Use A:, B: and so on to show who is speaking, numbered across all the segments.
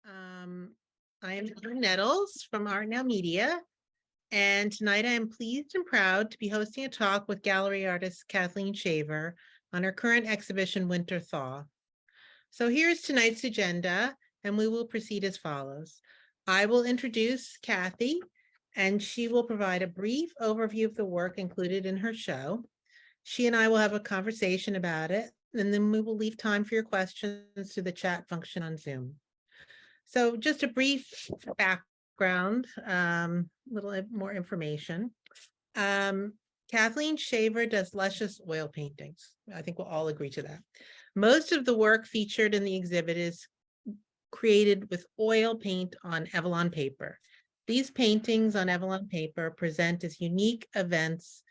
A: Um, I am Heather Nettles from Art Now Media, and tonight I am pleased and proud to be hosting a talk with gallery artist Kathleen Shaver on her current exhibition, Winter Thaw. So here's tonight's agenda, and we will proceed as follows. I will introduce Kathy, and she will provide a brief overview of the work included in her show. She and I will have a conversation about it, and then we will leave time for your questions through the chat function on Zoom. So just a brief background, little more information. Kathleen Shaver does luscious oil paintings. I think we'll all agree to that. Most of the work featured in the exhibit is created with oil paint on Evelyn paper. These paintings on Evelyn paper present as unique events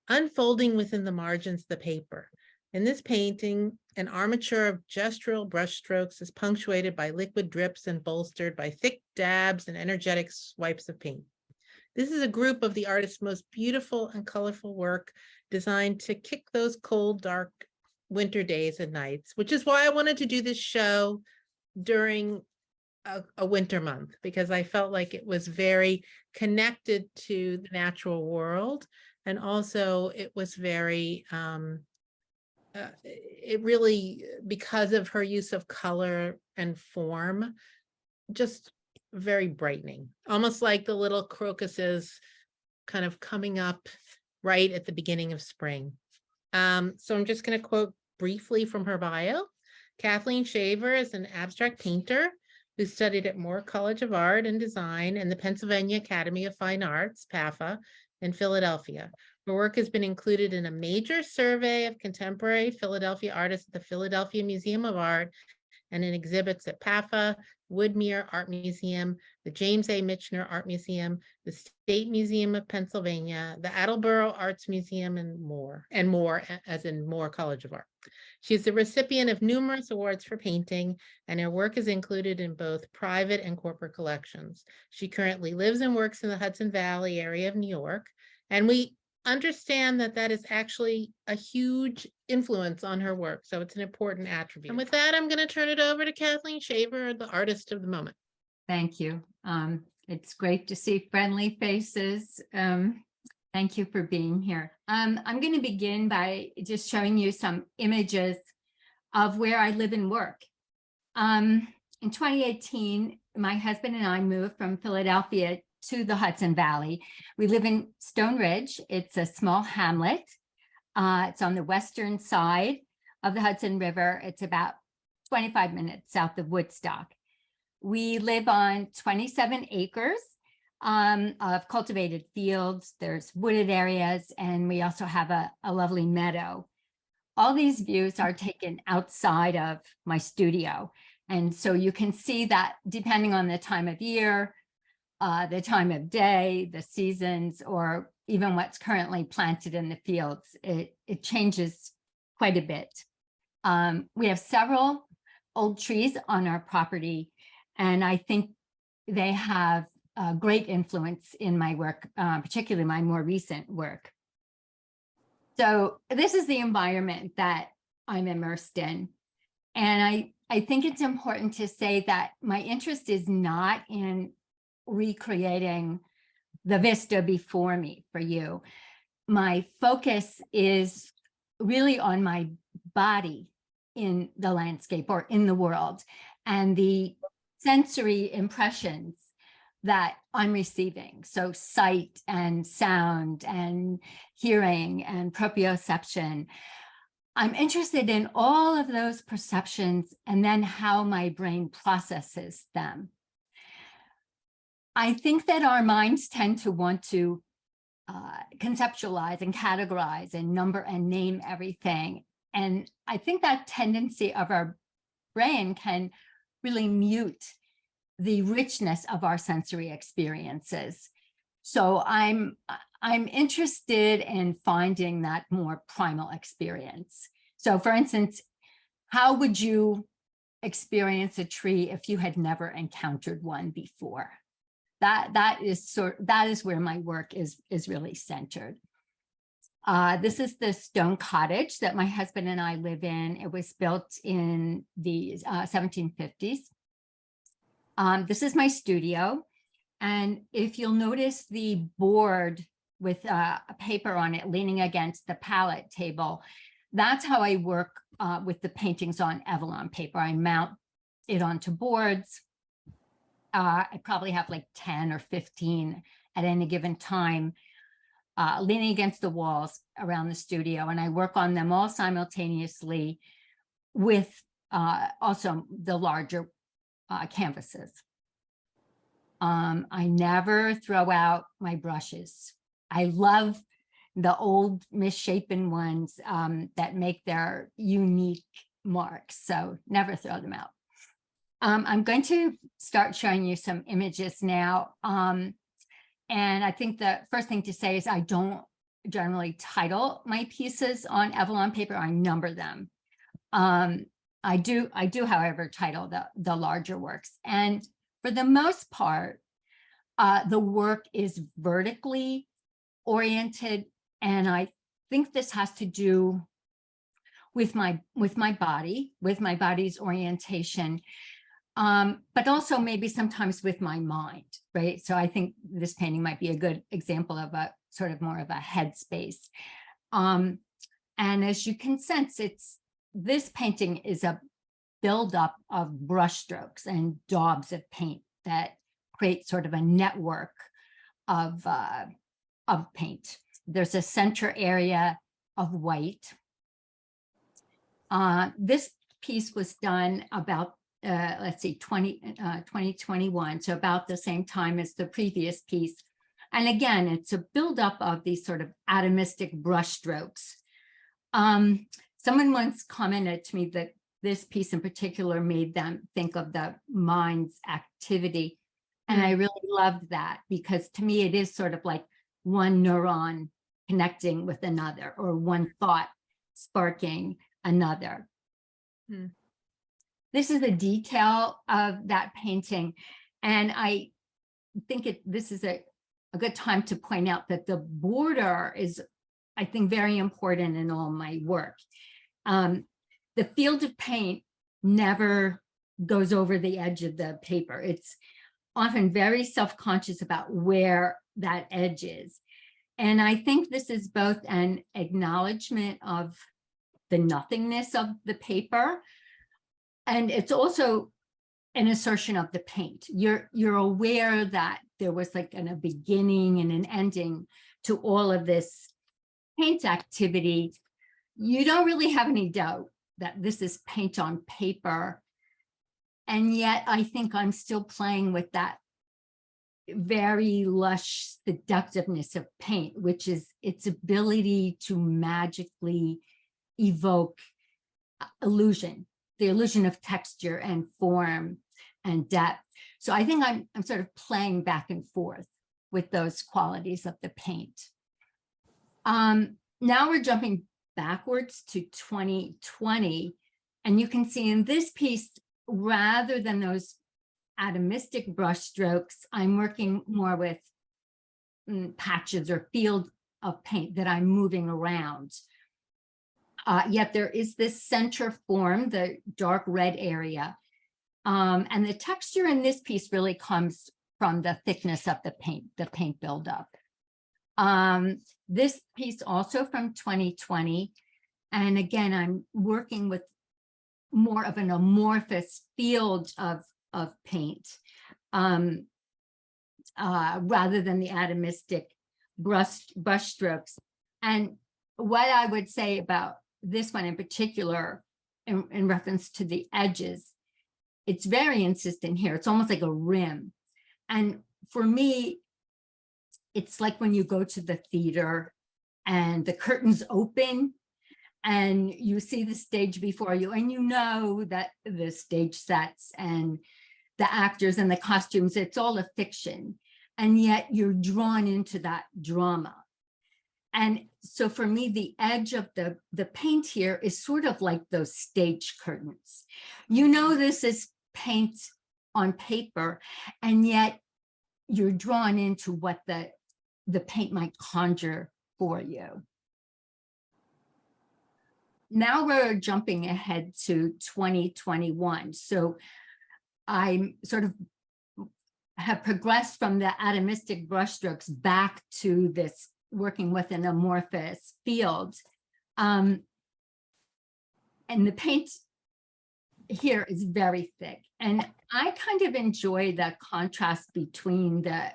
A: unfolding within the margins of the paper. In this painting, an armature of gestural brushstrokes is punctuated by liquid drips and bolstered by thick dabs and energetic swipes of paint. This is a group of the artist's most beautiful and colorful work designed to kick those cold, dark winter days and nights, which is why I wanted to do this show during a winter month, because I felt like it was very connected to the natural world. And also it was very, it really, because of her use of color and form, just very brightening, almost like the little crocuses kind of coming up right at the beginning of spring. So I'm just going to quote briefly from her bio. Kathleen Shaver is an abstract painter who studied at Moore College of Art and Design and the Pennsylvania Academy of Fine Arts, PAFA, in Philadelphia. Her work has been included in a major survey of contemporary Philadelphia artists at the Philadelphia Museum of Art and in exhibits at PAFA, Woodmere Art Museum, the James A. Michener Art Museum, the State Museum of Pennsylvania, the Attleboro Arts Museum, and more, as in Moore College of Art. She is the recipient of numerous awards for painting, and her work is included in both private and corporate collections. She currently lives and works in the Hudson Valley area of New York, and we understand that that is actually a huge influence on her work. So it's an important attribute. And with that, I'm going to turn it over to Kathleen Shaver, the artist of the moment.
B: Thank you. It's great to see friendly faces. Thank you for being here. I'm going to begin by just showing you some images of where I live and work. In 2018, my husband and I moved from Philadelphia to the Hudson Valley. We live in Stone Ridge. It's a small hamlet. It's on the western side of the Hudson River. It's about 25 minutes south of Woodstock. We live on 27 acres of cultivated fields. There's wooded areas, and we also have a lovely meadow. All these views are taken outside of my studio. And so you can see that depending on the time of year, the time of day, the seasons, or even what's currently planted in the fields, it changes quite a bit. We have several old trees on our property, and I think they have a great influence in my work, particularly my more recent work. So this is the environment that I'm immersed in. And I think it's important to say that my interest is not in recreating the vista before me for you. My focus is really on my body in the landscape or in the world, and the sensory impressions that I'm receiving. So sight and sound and hearing and proprioception. I'm interested in all of those perceptions and then how my brain processes them. I think that our minds tend to want to conceptualize and categorize and number and name everything. And I think that tendency of our brain can really mute the richness of our sensory experiences. So I'm interested in finding that more primal experience. So for instance, how would you experience a tree if you had never encountered one before? That is where my work is really centered. This is the stone cottage that my husband and I live in. It was built in the 1750s. This is my studio. And if you'll notice the board with a paper on it leaning against the palette table, that's how I work with the paintings on Avalon paper. I mount it onto boards. I probably have like 10 or 15 at any given time, leaning against the walls around the studio. And I work on them all simultaneously with also the larger canvases. I never throw out my brushes. I love the old misshapen ones that make their unique marks. So never throw them out. I'm going to start showing you some images now. And I think the first thing to say is I don't generally title my pieces on Avalon paper. I number them. I do, however, title the larger works. And for the most part, the work is vertically oriented. And I think this has to do with my body's orientation, but also maybe sometimes with my mind, right? So I think this painting might be a good example of a sort of more of a headspace. And as you can sense, this painting is a buildup of brush strokes and daubs of paint that create sort of a network of paint. There's a center area of white. This piece was done about, let's see, 2021, so about the same time as the previous piece. And again, it's a buildup of these sort of atomistic brush strokes. Someone once commented to me that this piece in particular made them think of the mind's activity. And I really loved that, because to me, it is sort of like one neuron connecting with another, or one thought sparking another. This is a detail of that painting. And I think this is a good time to point out that the border is, I think, very important in all my work. The field of paint never goes over the edge of the paper. It's often very self-conscious about where that edge is. And I think this is both an acknowledgement of the nothingness of the paper, and it's also an assertion of the paint. You're aware that there was like a beginning and an ending to all of this paint activity. You don't really have any doubt that this is paint on paper. And yet I think I'm still playing with that very lush seductiveness of paint, which is its ability to magically evoke illusion, the illusion of texture and form and depth. So I think I'm sort of playing back and forth with those qualities of the paint. Now we're jumping backwards to 2020, and you can see in this piece, rather than those atomistic brush strokes, I'm working more with patches or field of paint that I'm moving around. Yet there is this center form, the dark red area. And the texture in this piece really comes from the thickness of the paint buildup. This piece also from 2020. And again, I'm working with more of an amorphous field of paint rather than the atomistic brush strokes. And what I would say about this one in particular, in reference to the edges, it's very insistent here. It's almost like a rim. And for me, it's like when you go to the theater and the curtains open and you see the stage before you, and you know that the stage sets and the actors and the costumes, it's all a fiction. And yet you're drawn into that drama. And so for me, the edge of the paint here is sort of like those stage curtains. You know, this is paint on paper, and yet you're drawn into what the paint might conjure for you. Now we're jumping ahead to 2021. So I'm sort of have progressed from the atomistic brushstrokes back to this working with an amorphous field. And the paint here is very thick. And I kind of enjoy the contrast between the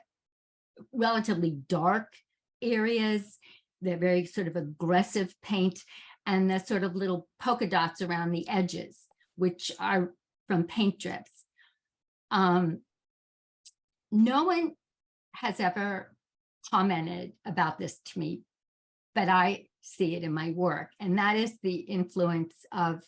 B: relatively dark areas, the very sort of aggressive paint, and the sort of little polka dots around the edges, which are from paint drips. No one has ever commented about this to me, but I see it in my work, and that is the influence of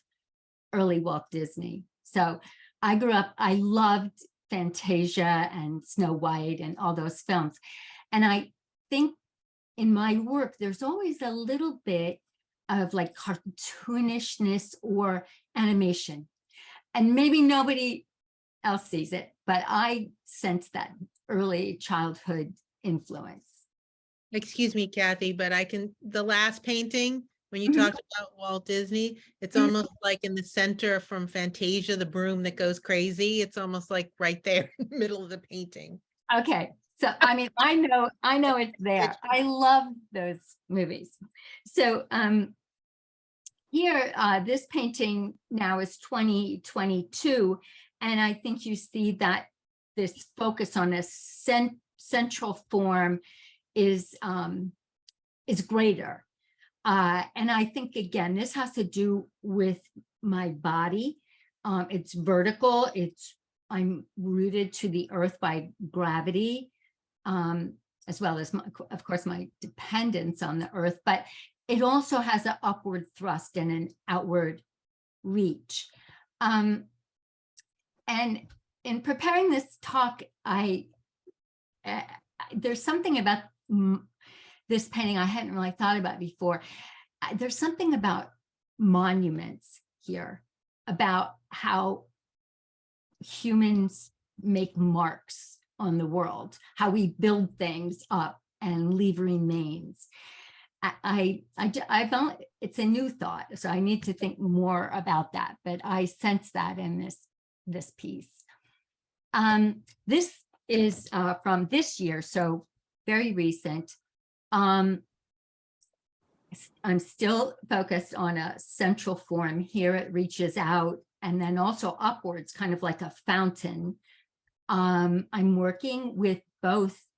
B: early Walt Disney. So I grew up, I loved Fantasia and Snow White and all those films. And I think in my work, there's always a little bit of like cartoonishness or animation. And maybe nobody else sees it, but I sense that early childhood influence.
A: Excuse me, Kathy, but the last painting, when you
B: Mhm.
A: talked about Walt Disney, it's
B: Mhm.
A: almost like in the center from Fantasia, the broom that goes crazy. It's almost like right there in the middle of the painting.
B: Okay, so I mean, I know it's there. I love those movies. So here, this painting now is 2022, and I think you see that this focus on a central form is greater. And I think, again, this has to do with my body. It's vertical. I'm rooted to the earth by gravity, as well as, of course, my dependence on the earth. But it also has an upward thrust and an outward reach. And in preparing this talk, there's something about this painting I hadn't really thought about before. There's something about monuments here, about how humans make marks on the world, how we build things up and leave remains. I found it's a new thought, so I need to think more about that, but I sense that in this piece. This is from this year, so very recent. I'm still focused on a central form. Here it reaches out and then also upwards, kind of like a fountain. I'm working with both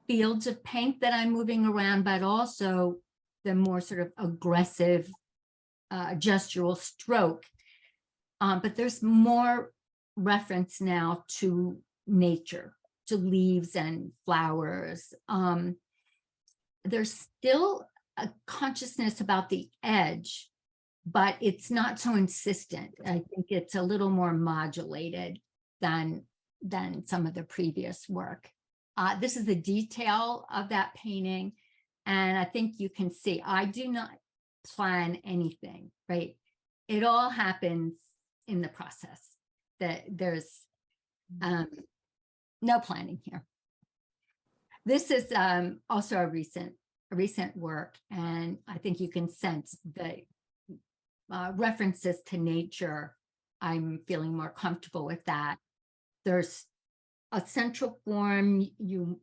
B: fields of paint that I'm moving around, but also the more sort of aggressive gestural stroke. But there's more reference now to nature, to leaves and flowers. There's still a consciousness about the edge, but it's not so insistent. I think it's a little more modulated than some of the previous work. This is the detail of that painting. And I think you can see, I do not plan anything, right? It all happens in the process. There's no planning here. This is also a recent work, and I think you can sense the references to nature. I'm feeling more comfortable with that. There's a central form.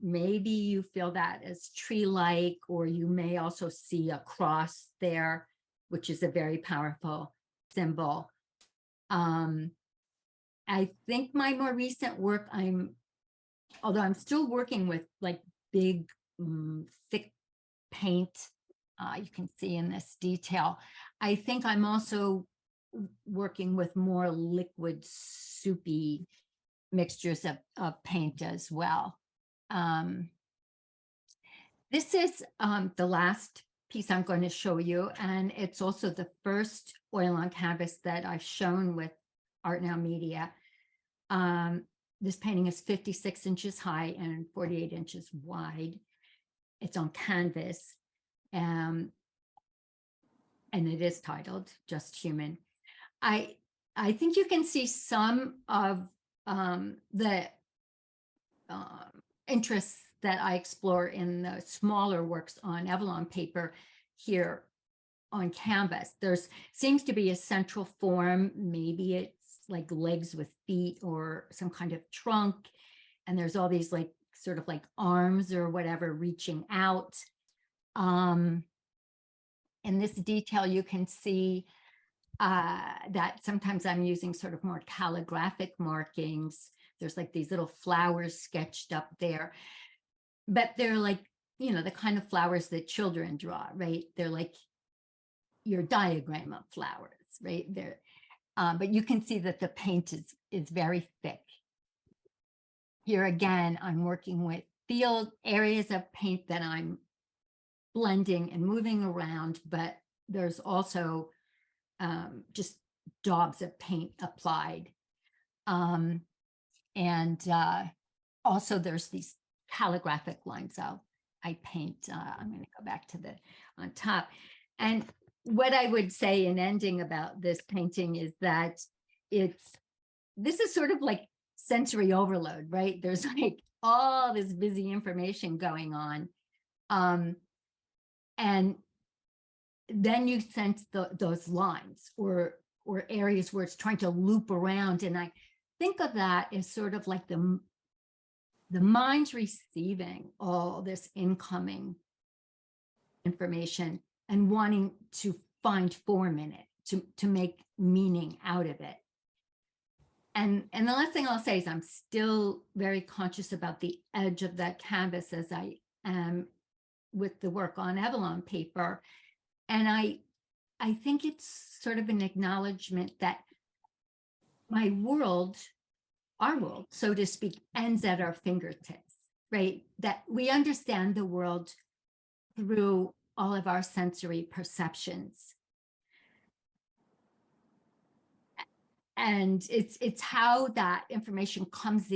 B: Maybe you feel that as tree-like, or you may also see a cross there, which is a very powerful symbol. I think my more recent work, although I'm still working with like big, thick paint, you can see in this detail. I think I'm also working with more liquid, soupy mixtures of paint as well. This is the last piece I'm going to show you, and it's also the first oil on canvas that I've shown with Art Now Media. This painting is 56 inches high and 48 inches wide. It's on canvas, and it is titled Just Human. I think you can see some of the interests that I explore in the smaller works on Avalon paper here on canvas. There's seems to be a central form. Maybe it's like legs with feet or some kind of trunk. and there's all these like sort of like arms or whatever reaching out. In this detail, you can see that sometimes I'm using sort of more calligraphic markings. There's like these little flowers sketched up there, but they're like, you know, the kind of flowers that children draw, right? They're like your diagram of flowers, right? They're, but you can see that the paint is very thick. Here again, I'm working with field areas of paint that I'm blending and moving around, but there's also just daubs of paint applied. Also there's these calligraphic lines I paint. I'm going to go back to the on top. And what I would say in ending about this painting is that this is sort of like sensory overload, right? There's like all this busy information going on. And then you sense those lines or areas where it's trying to loop around. And I think of that as sort of like the mind's receiving all this incoming information and wanting to find form in it, to make meaning out of it. And the last thing I'll say is I'm still very conscious about the edge of that canvas as I am with the work on Avalon paper. And I think it's sort of an acknowledgement that my world, our world, so to speak, ends at our fingertips, right? That we understand the world through all of our sensory perceptions. And it's how that information comes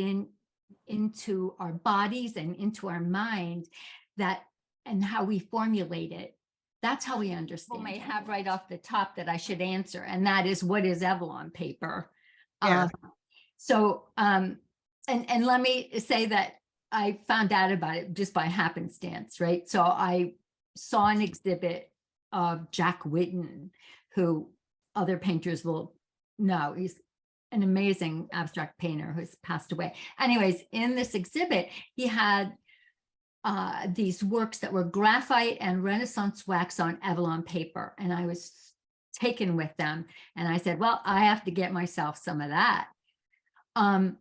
B: into our bodies and into our mind, that and how we formulate it. That's how we understand. May have right off the top that I should answer, and that is, what is Avalon paper?
A: Yeah.
B: And let me say that I found out about it just by happenstance, right? So I saw an exhibit of Jack Whitten, who other painters will know. He's an amazing abstract painter who's passed away. Anyways, in this exhibit, he had these works that were graphite and Renaissance wax on Avalon paper. And I was taken with them. And I said, well, I have to get myself some of that. The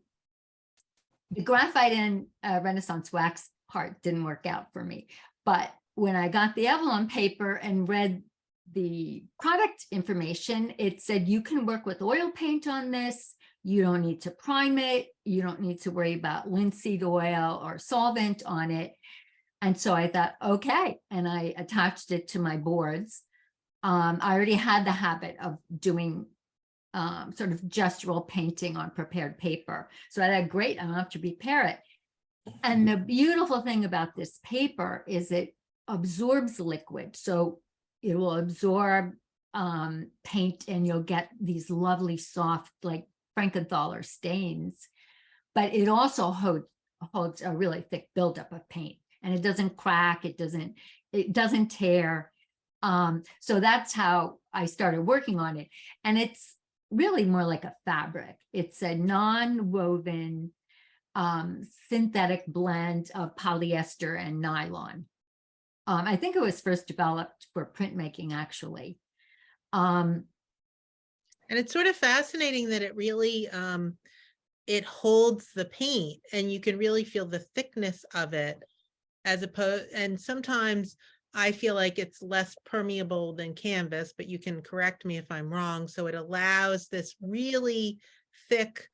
B: graphite and Renaissance wax part didn't work out for me. But when I got the Avalon paper and read the product information, it said you can work with oil paint on this. You don't need to prime it. You don't need to worry about linseed oil or solvent on it. And so I thought, okay. And I attached it to my boards. I already had the habit of doing sort of gestural painting on prepared paper. So I thought, great, I don't have to prepare it. And the beautiful thing about this paper is it absorbs liquid. So it will absorb paint and you'll get these lovely soft, like Frankenthaler stains, but it also holds a really thick buildup of paint, and it doesn't crack, it doesn't tear. So that's how I started working on it. And it's really more like a fabric. It's a non-woven synthetic blend of polyester and nylon. I think it was first developed for printmaking, actually.
A: And it's sort of fascinating that it really, it holds the paint and you can really feel the thickness of it, as opposed, and sometimes I feel like it's less permeable than canvas, but you can correct me if I'm wrong. So it allows this really thick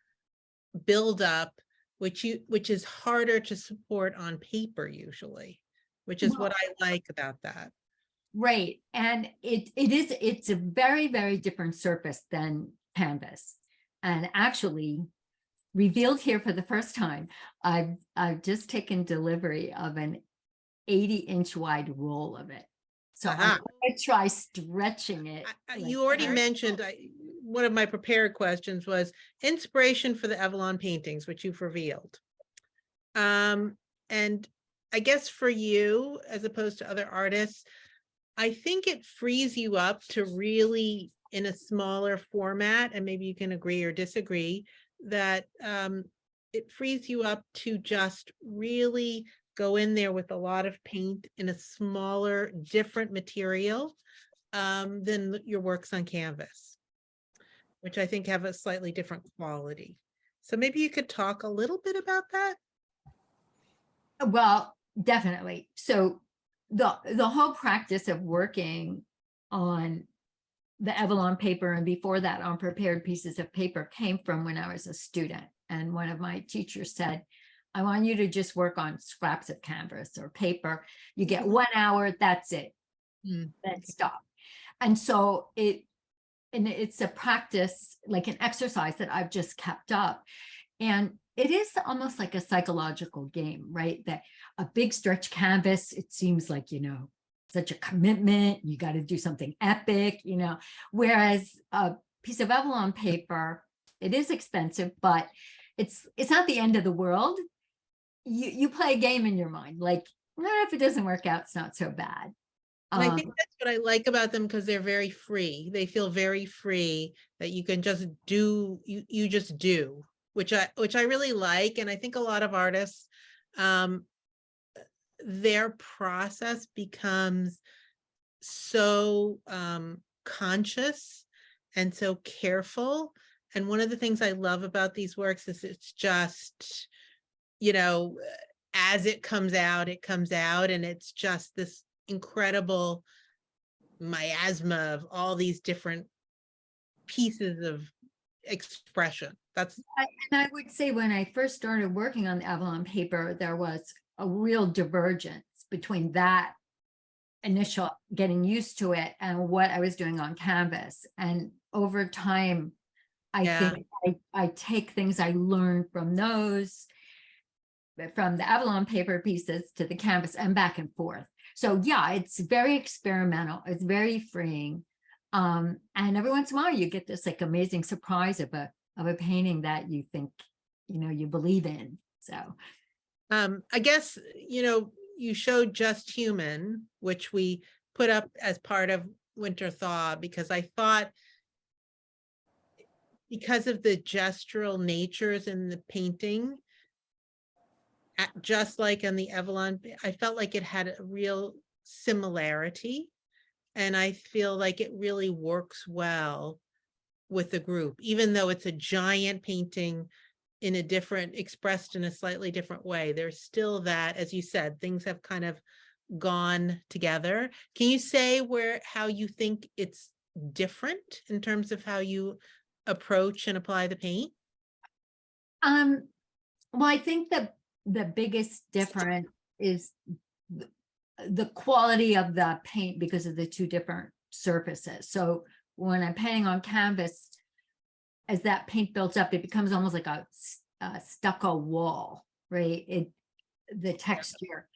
A: buildup, which is harder to support on paper usually, which is what I like about that.
B: Right. And it's a very, very different surface than canvas. And actually, revealed here for the first time, I've just taken delivery of an 80-inch wide roll of it. So I'm going to try stretching it.
A: You already mentioned, one of my prepared questions was inspiration for the Avalon paintings, which you've revealed. And I guess for you, as opposed to other artists, I think it frees you up to really, in a smaller format, and maybe you can agree or disagree, that it frees you up to just really go in there with a lot of paint in a smaller, different material than your works on canvas, which I think have a slightly different quality. So maybe you could talk a little bit about that.
B: Well, definitely. So the whole practice of working on the Avalon paper and before that on prepared pieces of paper came from when I was a student. And one of my teachers said, I want you to just work on scraps of canvas or paper. You get 1 hour, that's it.
A: Mm.
B: Then stop. And so it's a practice, like an exercise that I've just kept up. And it is almost like a psychological game, right? That a big stretch canvas, it seems like, such a commitment. You got to do something epic, whereas a piece of Avalon paper, it is expensive, but it's not the end of the world. You play a game in your mind, like, if it doesn't work out, it's not so bad.
A: And I think that's what I like about them, because they're very free. They feel very free that you can just do, you just do, which I really like. And I think a lot of artists, their process becomes so conscious and so careful. And one of the things I love about these works is it's just, as it comes out, and it's just this incredible miasma of all these different pieces of expression. And
B: I would say when I first started working on the Avalon paper, there was a real divergence between that initial getting used to it and what I was doing on canvas. And over time, I think I take things I learned from those, from the Avalon paper pieces to the canvas and back and forth. So yeah, it's very experimental. It's very freeing. And every once in a while you get this like amazing surprise of a painting that you think, you believe in. So
A: I guess, you showed Just Human, which we put up as part of Winter Thaw, because I thought, because of the gestural natures in the painting, just like on the Avalon, I felt like it had a real similarity. And I feel like it really works well with the group, even though it's a giant painting expressed in a slightly different way. There's still that, as you said, things have kind of gone together. Can you say how you think it's different in terms of how you approach and apply the paint?
B: well, I think the biggest difference is the quality of the paint because of the two different surfaces. So when I'm painting on canvas, as that paint builds up, it becomes almost like a stucco wall, right? The texture.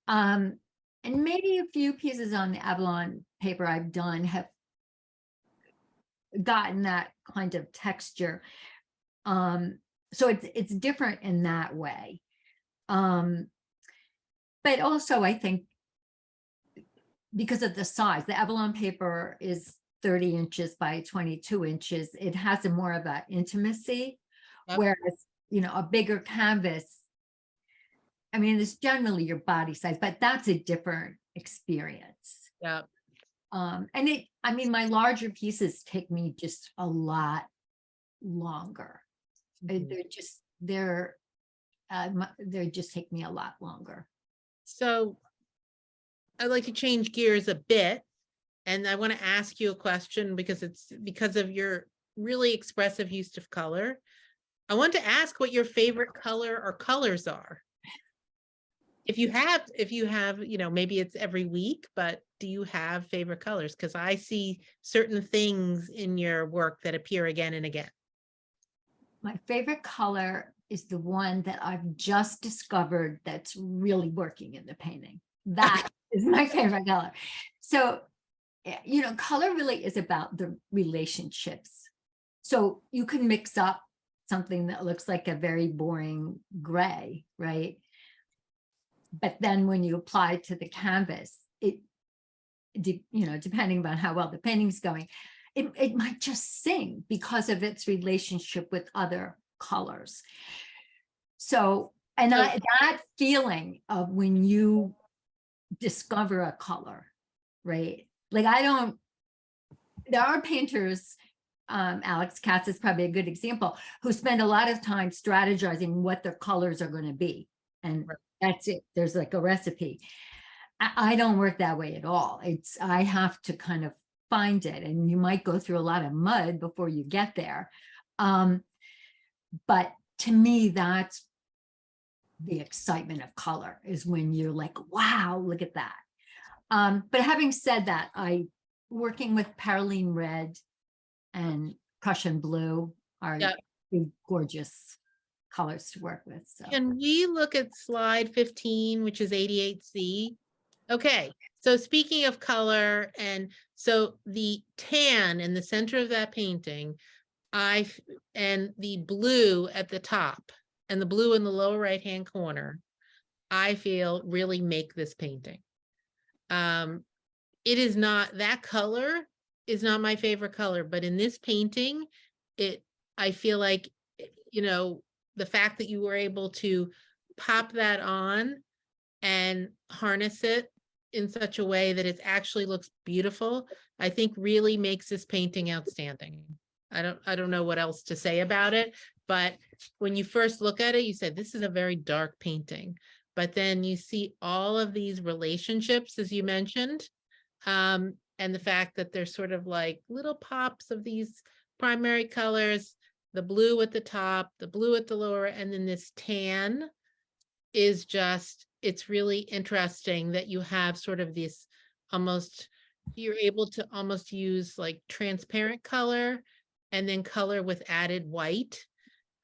B: And maybe a few pieces on the Avalon paper I've done have gotten that kind of texture. So it's different in that way. But also I think because of the size, the Avalon paper is 30 inches by 22 inches. It has more of an intimacy, whereas, a bigger canvas, I mean, it's generally your body size, but that's a different experience.
A: Yeah.
B: And my larger pieces take me just a lot longer.
A: Mhm.
B: They just take me a lot longer.
A: So I'd like to change gears a bit. And I want to ask you a question because of your really expressive use of color. I want to ask what your favorite color or colors are. If you have, maybe it's every week, but do you have favorite colors? Because I see certain things in your work that appear again and again.
B: My favorite color is the one that I've just discovered that's really working in the painting. That is my favorite color. So, color really is about the relationships. So you can mix up something that looks like a very boring gray, right? But then when you apply it to the canvas, depending on how well the painting's going, it might just sing because of its relationship with other colors. So, and that feeling of when you discover a color, right? Like there are painters, Alex Katz is probably a good example, who spend a lot of time strategizing what their colors are going to be. And that's it. There's like a recipe. I don't work that way at all. I have to kind of find it, and you might go through a lot of mud before you get there. But to me, that's the excitement of color, is when you're like, wow, look at that. But having said that, working with Paraline Red and Prussian Blue are gorgeous colors to work with. So
A: can we look at slide 15, which is 88C? Okay, so speaking of color, and so the tan in the center of that painting, and the blue at the top and the blue in the lower right-hand corner, I feel really make this painting. It is not, that color is not my favorite color, but in this painting, I feel like, you know, the fact that you were able to pop that on and harness it in such a way that it actually looks beautiful, I think really makes this painting outstanding. I don't know what else to say about it, but when you first look at it, you said, this is a very dark painting, but then you see all of these relationships, as you mentioned, and the fact that there's sort of like little pops of these primary colors, the blue at the top, the blue at the lower, and then this tan is just, it's really interesting that you have sort of this almost, you're able to almost use like transparent color and then color with added white,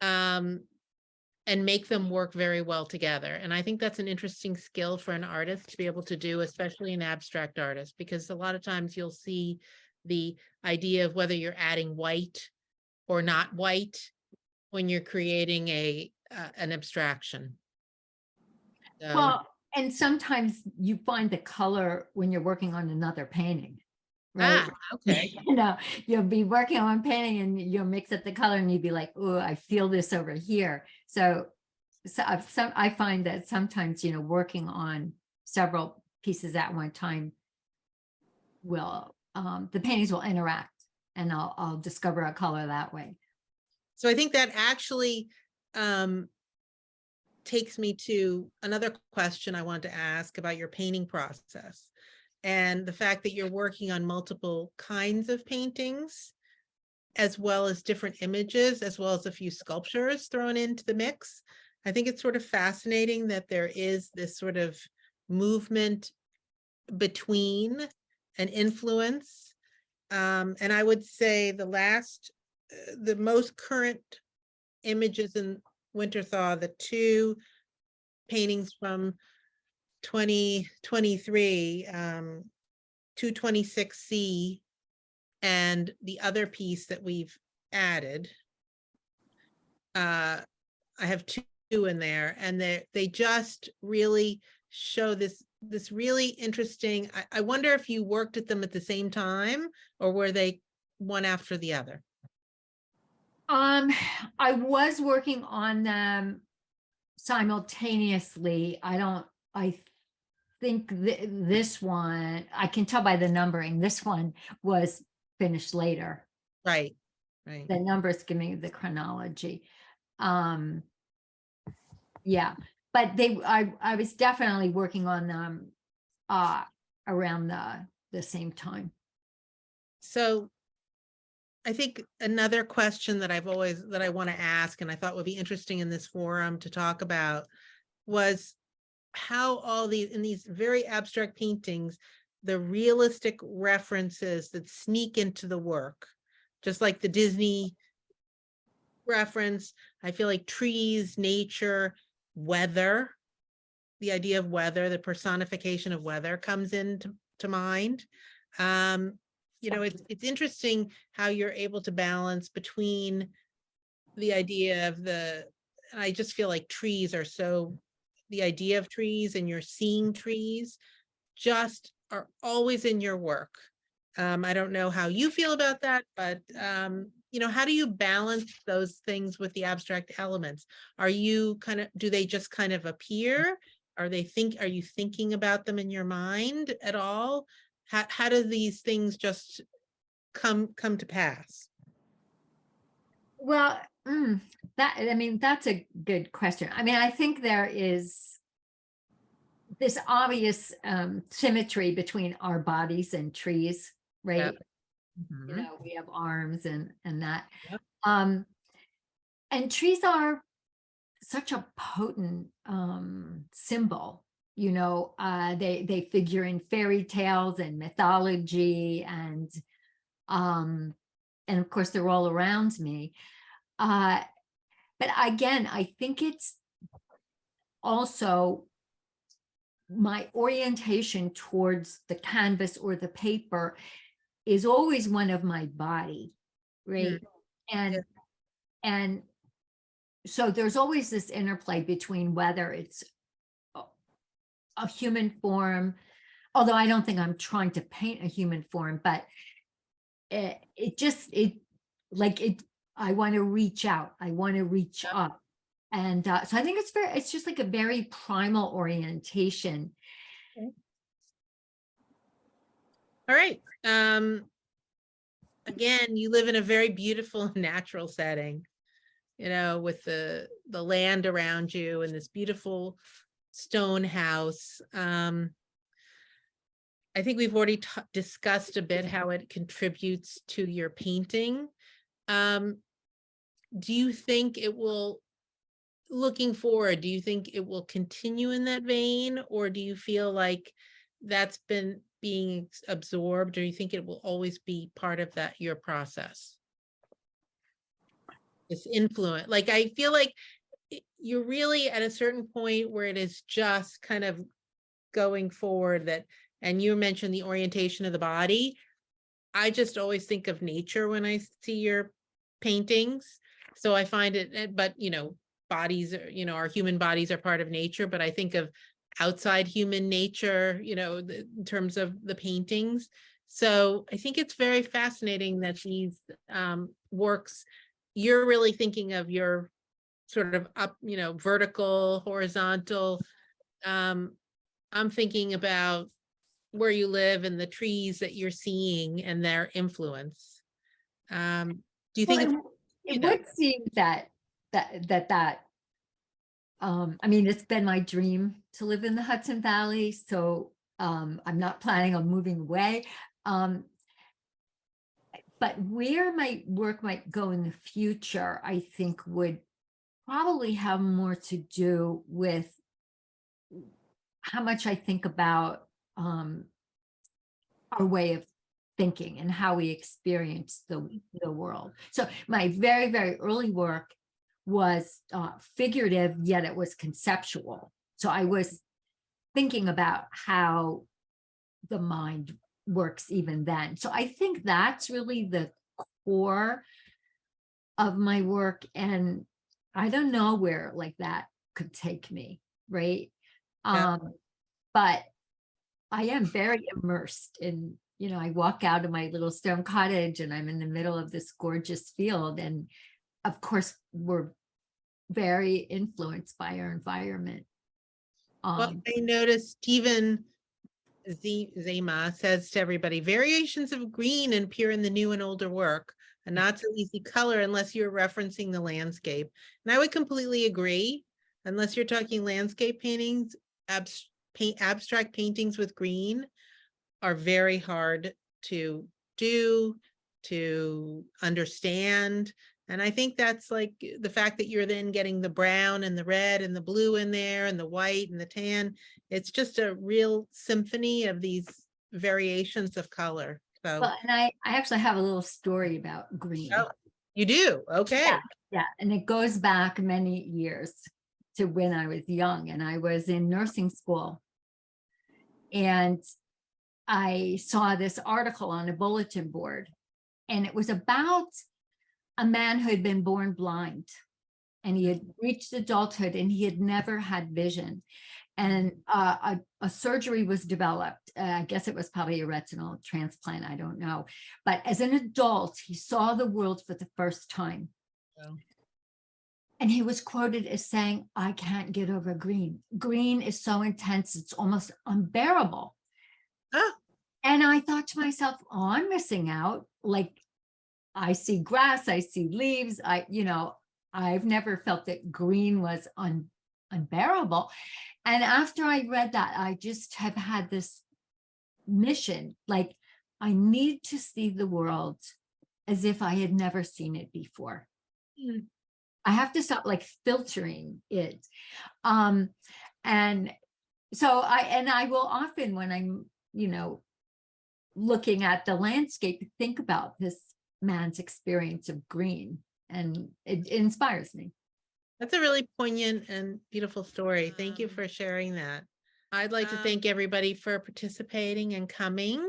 A: and make them work very well together. And I think that's an interesting skill for an artist to be able to do, especially an abstract artist, because a lot of times you'll see the idea of whether you're adding white or not white when you're creating an abstraction. So,
B: well, and sometimes you find the color when you're working on another painting, right?
A: okay.
B: You know, you'll be working on one painting and you'll mix up the color and you'd be like, oh, I feel this over here. So I find that sometimes, you know, working on several pieces at one time will, the paintings will interact, and I'll discover a color that way.
A: So I think that actually takes me to another question I wanted to ask about your painting process and the fact that you're working on multiple kinds of paintings, as well as different images, as well as a few sculptures thrown into the mix. I think it's sort of fascinating that there is this sort of movement between an influence. And I would say the most current images in Winter Thaw, the two paintings from 2023, 226C, and the other piece that we've added. I have two in there, and they just really show this really interesting. I wonder if you worked at them at the same time, or were they one after the other?
B: I was working on them simultaneously. I think this one, I can tell by the numbering, this one was finished later.
A: Right.
B: The numbers give me the chronology. Yeah, but I was definitely working on them around the same time.
A: So I think another question that I want to ask, and I thought would be interesting in this forum to talk about, was how all these, in these very abstract paintings, the realistic references that sneak into the work, just like the Disney reference, I feel like trees, nature, weather, the idea of weather, the personification of weather comes into mind. You know, it's interesting how you're able to balance between the idea of I just feel like trees are so, the idea of trees, and you're seeing trees just are always in your work. I don't know how you feel about that, but how do you balance those things with the abstract elements? Are you do they just kind of appear? Are you thinking about them in your mind at all? How do these things just come to pass?
B: Well, that's a good question. I mean, I think there is this obvious symmetry between our bodies and trees, right? You know, we have arms and that.
A: Yep.
B: And trees are such a potent symbol. You know, they figure in fairy tales and mythology, and of course they're all around me. But again, I think it's also my orientation towards the canvas or the paper is always one of my body, right? And and so there's always this interplay between whether it's a human form, although I don't think I'm trying to paint a human form, but I want to reach out, I want to reach up. And so I think it's just like a very primal orientation.
A: All right. Again, you live in a very beautiful natural setting, with the land around you and this beautiful stone house. I think we've already discussed a bit how it contributes to your painting. Do you think it will, looking forward, do you think it will continue in that vein, or do you feel like that's been being absorbed, or do you think it will always be part of your process? This influence, like, I feel like you're really at a certain point where it is just kind of going forward and you mentioned the orientation of the body. I just always think of nature when I see your paintings. So I find it, but bodies, our human bodies are part of nature, but I think of outside human nature, in terms of the paintings. So I think it's very fascinating that these works, you're really thinking of your sort of up, vertical, horizontal. I'm thinking about where you live and the trees that you're seeing and their influence. Do you think
B: it would seem that I mean, it's been my dream to live in the Hudson Valley, so I'm not planning on moving away. But where my work might go in the future, I think would probably have more to do with how much I think about our way of thinking and how we experience the world. So my very, very early work was figurative, yet it was conceptual. So I was thinking about how the mind works even then. So I think that's really the core of my work. And I don't know where like that could take me, right?
A: Yeah.
B: But I am very immersed in, I walk out of my little stone cottage and I'm in the middle of this gorgeous field. And of course, we're very influenced by our environment.
A: Well, I noticed Stephen Zema says to everybody, variations of green appear in the new and older work, a not so easy color unless you're referencing the landscape. And I would completely agree, unless you're talking landscape paintings, abstract paintings with green are very hard to do, to understand. And I think that's like the fact that you're then getting the brown and the red and the blue in there and the white and the tan. It's just a real symphony of these variations of color. So,
B: well, and I actually have a little story about green.
A: oh, you do? Okay.
B: Yeah. And it goes back many years to when I was young and I was in nursing school. And I saw this article on a bulletin board, and it was about a man who had been born blind, and he had reached adulthood and he had never had vision. And a surgery was developed. I guess it was probably a retinal transplant. I don't know. But as an adult, he saw the world for the first time.
A: Wow.
B: And he was quoted as saying, I can't get over green. Green is so intense, it's almost unbearable.
A: Ah,
B: And I thought to myself, oh, I'm missing out. Like, I see grass, I see leaves. I've never felt that green was unbearable. And after I read that, I just have had this mission, like, I need to see the world as if I had never seen it before.
A: mm,
B: I have to stop like filtering it. And so I will often, when I'm, looking at the landscape, think about this man's experience of green, and it inspires me.
A: that's a really poignant and beautiful story. Thank you for sharing that. I'd like to thank everybody for participating and coming.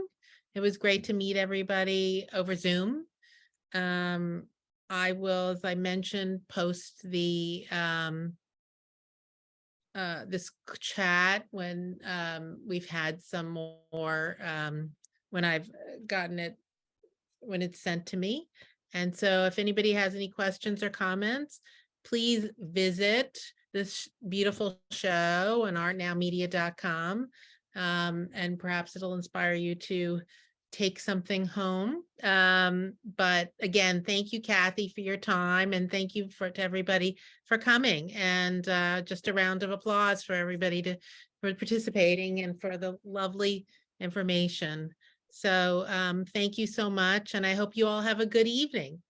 A: It was great to meet everybody over Zoom. I will, as I mentioned, post the this chat when we've had some more when I've gotten it, when it's sent to me. And so if anybody has any questions or comments, please visit this beautiful show on artnowmedia.com, and perhaps it'll inspire you to take something home. But again, thank you, Kathy, for your time, and thank you to everybody for coming, and just a round of applause for everybody for participating and for the lovely information. So thank you so much, and I hope you all have a good evening.